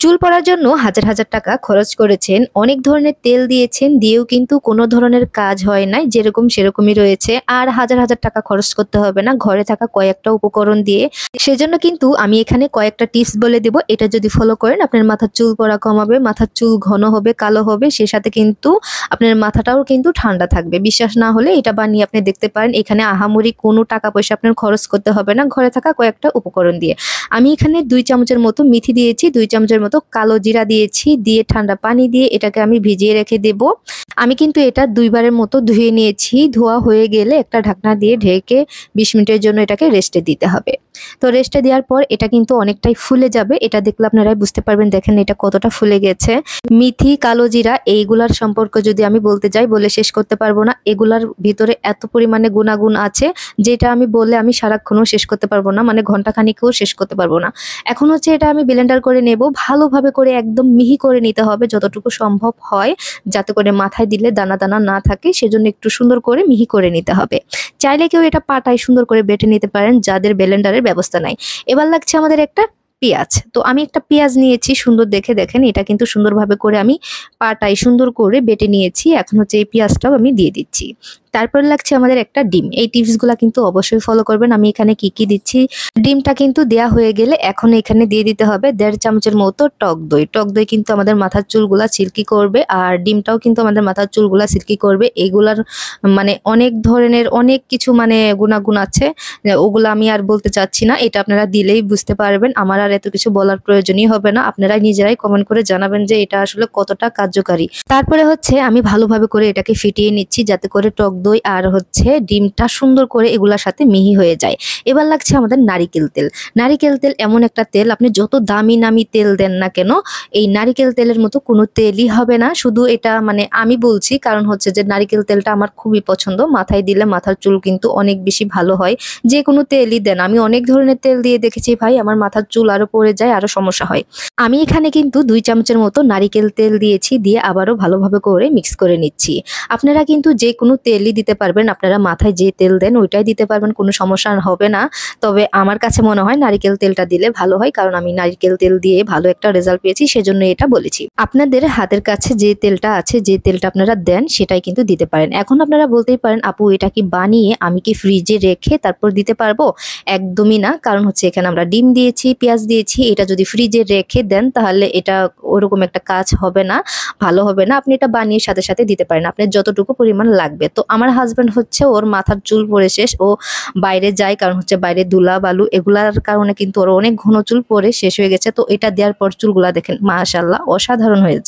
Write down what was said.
চুল পড়ার জন্য হাজার হাজার টাকা খরচ করেছেন, অনেক ধরনের তেল দিয়েছেন, দিয়েও কিন্তু কোনো ধরনের কাজ হয় নাই, যেরকম সেরকমই রয়েছে। আর হাজার হাজার টাকা খরচ করতে হবে না ঘরে থাকা কয়েকটা উপকরণ দিয়ে। সেজন্য কিন্তু আমি এখানে কয়েকটা টিপস বলে দেব, এটা যদি ফলো করেন আপনার মাথার চুল পড়া কমাবে, মাথার চুল ঘন হবে, কালো হবে, সে সাথে কিন্তু আপনার মাথাটাও কিন্তু ঠান্ডা থাকবে। বিশ্বাস না হলে এটা বানিয়ে আপনি দেখতে পারেন। এখানে আহামরি কোনো টাকা পয়সা আপনার খরচ করতে হবে না ঘরে থাকা কয়েকটা উপকরণ দিয়ে। আমি এখানে 2 চামচের মতো মেথি দিয়েছি, 2 চামচের মতো কালো জিরা দিয়েছি, দিয়ে ঠান্ডা পানি দিয়ে এটাকে আমি ভিজিয়ে রেখে দেব। আমি কিন্তু এটা 2 বারের মতো ধুয়ে নিয়েছি। ধোয়া হয়ে গেলে একটা ঢাকনা দিয়ে ঢেকে 20 মিনিটের জন্য এটাকে রেস্টে দিতে হবে। তো রেস্টে দেওয়ার পর এটা কিন্তু অনেকটাই ফুলে যাবে। এটা দেখলে আপনারাই বুঝতে পারবেন, দেখেন এটা কতটা ফুলে গেছে। মেথি, কালো জিরা এইগুলার সম্পর্ক যদি আমি বলতে যাই বলে শেষ করতে পারবো না। এগুলার ভিতরে এত পরিমাণে গুণাগুণ আছে যেটা আমি বলে আমি সারাক্ষণও শেষ করতে পারবো না, মানে ঘন্টাখানিকেও শেষ করতে পারবো না। এখন হচ্ছে এটা আমি ব্লেন্ডার করে নেব, ভালোভাবে করে একদম মিহি করে নিতে হবে যতটুকু সম্ভব হয়, যাতে করে মাথায় দিলে দানা দানা না থাকে, সেজন্য একটু সুন্দর করে মিহি করে নিতে হবে। চাইলে কেউ এটা পাটায় সুন্দর করে বেটে নিতে পারেন যাদের ব্লেন্ডারের ব্যবস্থা নাই। এবার লাগছে আমাদের একটা পেঁয়াজ। তো আমি একটা পেঁয়াজ নিয়েছি সুন্দর দেখে, দেখেন এটা কিন্তু সুন্দরভাবে করে আমি পাটায় সুন্দর করে বেটে নিয়েছি। এখন হচ্ছে এই পেঁয়াজটাও আমি দিয়ে দিচ্ছি। তারপর লাগছে আমাদের একটা ডিম। এই টিপসগুলো কিন্তু অবশ্যই ফলো করবেন। আমি এখানে কি কি দিচ্ছি, ডিমটা কিন্তু দেয়া হয়ে গেলে এখন এখানে দিয়ে দিতে হবে 1.5 চামচের মতো টক দই। টক দই কিন্তু আমাদের মাথার চুলগুলা সিল্কি করবে, আর ডিমটাও কিন্তু আমাদের মাথার চুলগুলা সিল্কি করবে। এগুলার মানে অনেক ধরনের অনেক কিছু মানে গুণাগুণ আছে, ওগুলো আমি আর বলতে চাচ্ছি না। এটা আপনারা দিলেই বুঝতে পারবেন, আমার আর এত কিছু বলার প্রয়োজনই হবে না। আপনারা নিজেরাই কমেন্ট করে জানাবেন যে এটা আসলে কতটা কার্যকারী। তারপরে হচ্ছে আমি ভালোভাবে করে এটাকে ফিটিয়ে নিচ্ছি যাতে করে টক দই আর হচ্ছে ডিমটা সুন্দর করে এগুলার সাথে মিহি হয়ে যায়। এবার লাগছে আমাদের নারিকেল তেল। নারিকেল তেল এমন একটা তেল, আপনি যত দামি নামি তেল দেন না কেন, এই নারিকেল তেলের মতো কোনো তেলই হবে না। শুধু এটা মানে আমি বলছি কারণ হচ্ছে যে নারিকেল তেলটা আমার খুবই পছন্দ। মাথায় দিলে মাথার চুল কিন্তু অনেক বেশি ভালো হয়। যে কোনো তেলই দেন, আমি অনেক ধরনের তেল দিয়ে দেখেছি ভাই, আমার মাথার চুল আরো পড়ে যায়, আরো সমস্যা হয়। আমি এখানে কিন্তু 2 চামচের মতো নারিকেল তেল দিয়েছি, দিয়ে আবারও ভালোভাবে করে মিক্স করে নিচ্ছি। আপনারা কিন্তু যে কোনো তেলই দিতে পারবেন, আপনারা মাথায় যে তেল দেন ওইটাই দিতে পারবেন, কোনো সমস্যা হবে না। তবে আমার কাছে মনে হয় নারিকেল তেলটা দিলে ভালো হয়, কারণ আমি নারিকেল তেল দিয়ে ভালো একটা রেজাল্ট পেয়েছি, সেজন্য এটা বলেছি। আপনাদের হাতের কাছে যে তেলটা আছে, যে তেলটা আপনারা দেন সেটাই কিন্তু দিতে পারেন। এখন আপনারা বলতেই পারেন আপু এটা কি বানিয়ে আমি কি ফ্রিজে রেখে তারপর দিতে পারবো? একদমই না, কারণ হচ্ছে এখানে আমরা ডিম দিয়েছি, পেঁয়াজ দিয়েছি, এটা যদি ফ্রিজে রেখে দেন তাহলে এটা ওরকম একটা কাজ হবে না, ভালো হবে না। আপনি এটা বানিয়ে সাথে সাথে দিতে পারেন আপনার যতটুকু পরিমাণ লাগবে। তো আমার হাজব্যান্ড হচ্ছে ওর মাথার চুল পড়ে শেষ, ও বাইরে যায়, কারণ হচ্ছে বাইরে ধুলা বালু এগুলার কারণে কিন্তু ওর অনেক ঘন চুল পড়ে শেষ হয়ে গেছে। তো এটা দেওয়ার পর চুলগুলা দেখেন মাশাআল্লাহ অসাধারণ হয়েছে।